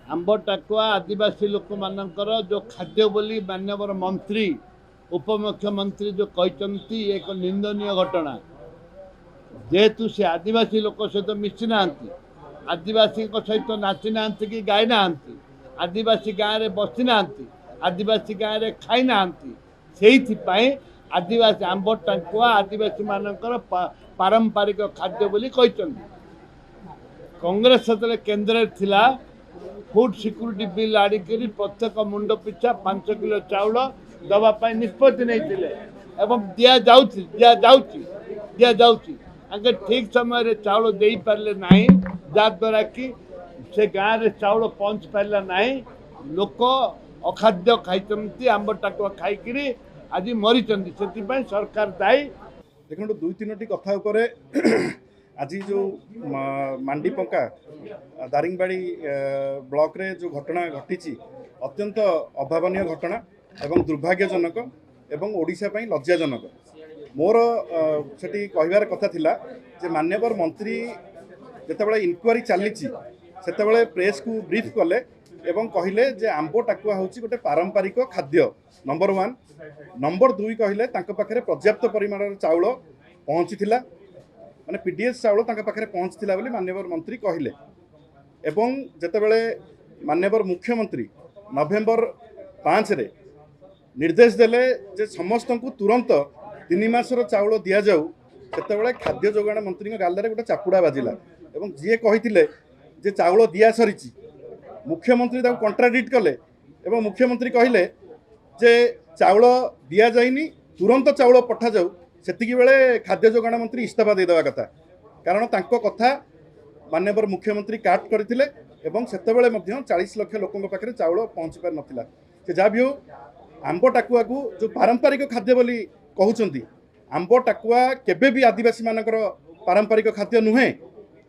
आंब टाकुआ आदिवासी लोक मानकर जो खाद्य बोली मानवर मंत्री उपमुख्यमंत्री जो कहते एक निंदनीय घटना जेहेतु से आदिवासी लोक सहित मिसी ना आदिवासी सहित नाची ना कि गाई ना आदिवासी गाँव में बसी ना आदिवासी गाँव में खाई ना से आदिवासी आंब टाकुआ आदिवासी मानकर पारंपरिक खाद्य बोली कहते कांग्रेस से केन्द्र थिला फूड सिक्यूरिटी बिल आड़िकी प्रत्येक मुंड पिछा 5 किलो चाउल दवाई निष्पत्ति नहीं दि ठीक समय चाउल दे पारे ना जहाद्वारा कि से गाँव में चाउल पहुँच पारा ना लोक अखाद्य खाई आंब टाकुआ खाई आज मरी से सरकार दायी। देखो 2-3टी कथा आज जो मांडी पंका दारिंगबाड़ी ब्लॉक रे जो घटना घटी अत्यंत अभावनीय घटना एवं दुर्भाग्यजनक एवं ओडिशा पई लज्जाजनक मोर सेठी कहिबार कथा थिला जे मान्यवर मंत्री जेतेबेले इनक्वारी चली सेतेबेले प्रेस को ब्रीफ कले एवं कहले जे आंब टाकुआ होची गोटे पारंपरिक खाद्य नंबर 1 नंबर 2 कहले तांका पाखरे पर्याप्त परिमाण चाउल पहुँची माने पीडीएस चाउल तांका पाखरे पहुँचला बोली मान्यवर मंत्री कहले एवं जेतेबेले मान्यवर मुख्यमंत्री नवेम्बर 5 रे निर्देश देले जे समस्त को तुरंत 3 मासर चाउल दिया जाऊ सेतेबेले खाद्य जोगाण मंत्री गाल रे गोटे चापुड़ा बाजिला एवं जी कहिथिले जे चाउल दिया सरीची मुख्यमंत्री ताको कॉन्ट्राडिक्ट कले एवं मुख्यमंत्री कहले जे चाउल दिया जाइनी तुरंत चाउल पठा जाऊ सेतिकी बेले खाद्य जोगाण मंत्री इस्तीफा देदेवा कथा कारण तांको कथा माननीय मुख्यमंत्री काट करथिले एवं सेतेबेले मध्य 40 लाख लोकंक पाखरे चाउल पहुँची पार नथिला से जा भी हो आंब टाकुआ को जो पारंपरिक खाद्य बोली कहउचंती आंब टाकुआ केबे भी आदिवासी मानकर पारंपरिक खाद्य नुहे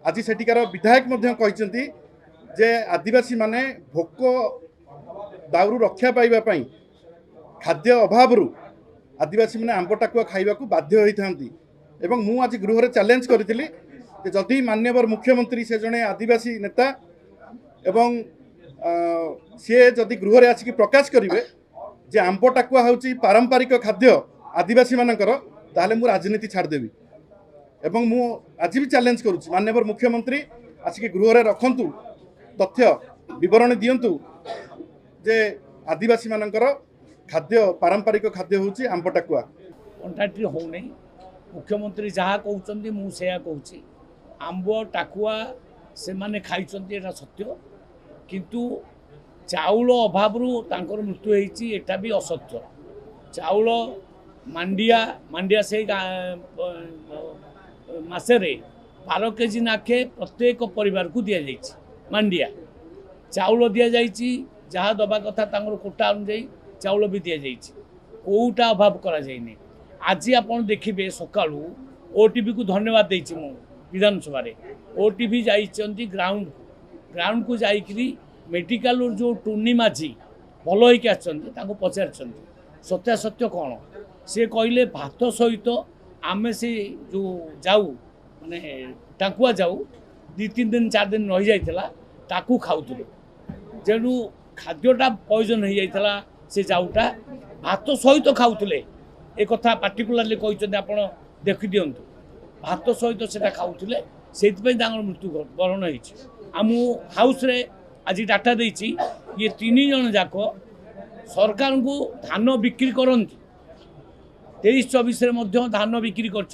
आज सेठिकार विधायक मध्य कहचंती जे आदिवासी माने भोक दाउरू रक्षा पाइबा पई खाद्य अभाव आदिवासी मैंने आंब टाकुआ खाइबा को बाध्य होती एवं मु आज गृह चैलेंज करी जदि मान्यवर मुख्यमंत्री से जड़े आदिवासी नेता एवं सी जदि गृह आसिक प्रकाश करेंगे जे आंब टाकुआ होची पारंपरिक खाद्य आदिवासी मानकर ताहले मु राजनीति छाड़देवी एवं मु आज भी चैलेंज करुच्ची मान्यवर मुख्यमंत्री आसिक गृह रखंतु तथ्य विवरण दियंतु जे आदिवासी मानकर खाद्य पारंपरिक खाद्य होची आंब टाकुआ कंटाक्ट हो नहीं मुख्यमंत्री जहाँ कहते मुझे कहूँ आंब टाकुआ से माने खाई सत्य किंतु चाउल अभाव मृत्यु होती एटा भी असत्य चाउल मांडिया से मसरे 12 केजी नाखे प्रत्येक परिवार को दि जाइए मांडिया चाउल दि जाइए जहाँ दबा कथा कोटा अनुजाई चाउल भी दि जाइए कोटा अभाव करा जाइए आज आप देखिए सकालू ओटीवी को धन्यवाद देती मु विधानसभा ओटीवी जाइए ग्राउंड को जाइकरी मेडिकल जो टूर्नी माझी भल होकर आसको पचार सत्यासत्य कौन से कहले भात सहित आमे से जो जाऊ माने टाकुआ जाऊ 2-3 दिन 4 दिन रही जाइला ताकू खाऊले जेणु खाद्यटा पॉइजन हो जाइला से जाऊटा भात सहित खाऊले एक कथा पार्टिकुलारली कहते आप देखी दिंतु भात सहित से खाऊले से मृत्यु बरण होम हाउस रे आज डाटा देती ये 3 जन जाक सरकार को धान बिक्री करती 23-24 धान बिक्री कर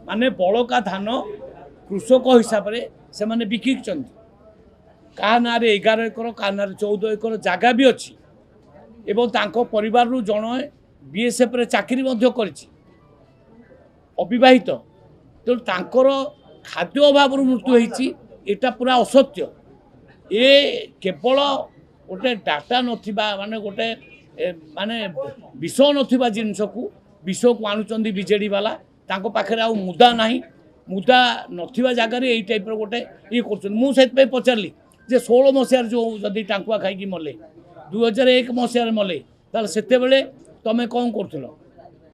माने बड़का धान कृषक हिसाब से माने बिक्री क्या ना 11 एकर क्या ना 14 एकर जगह भी अच्छी एवं तांको परिवार रु जन बीएसएफ रे चाकरी अविवाहित तो तांकर खाद्य अभाव मृत्यु होती एटा पूरा असत्य ये केवल गोटे डाटा नथिबा माने गोटे माने विष नथिबा जिनस को विष को आणुचंदी बीजेडी वाला तांको पाखरे आ मुदा नाही मुदा नथिबा जगार यही टाइप गोटे ये कर पचारि जे 16 मसीहार जो जदि टाकुआ खाई मले 2001 मसीहार मले ताल सेते बेले तमे कौन करथिलो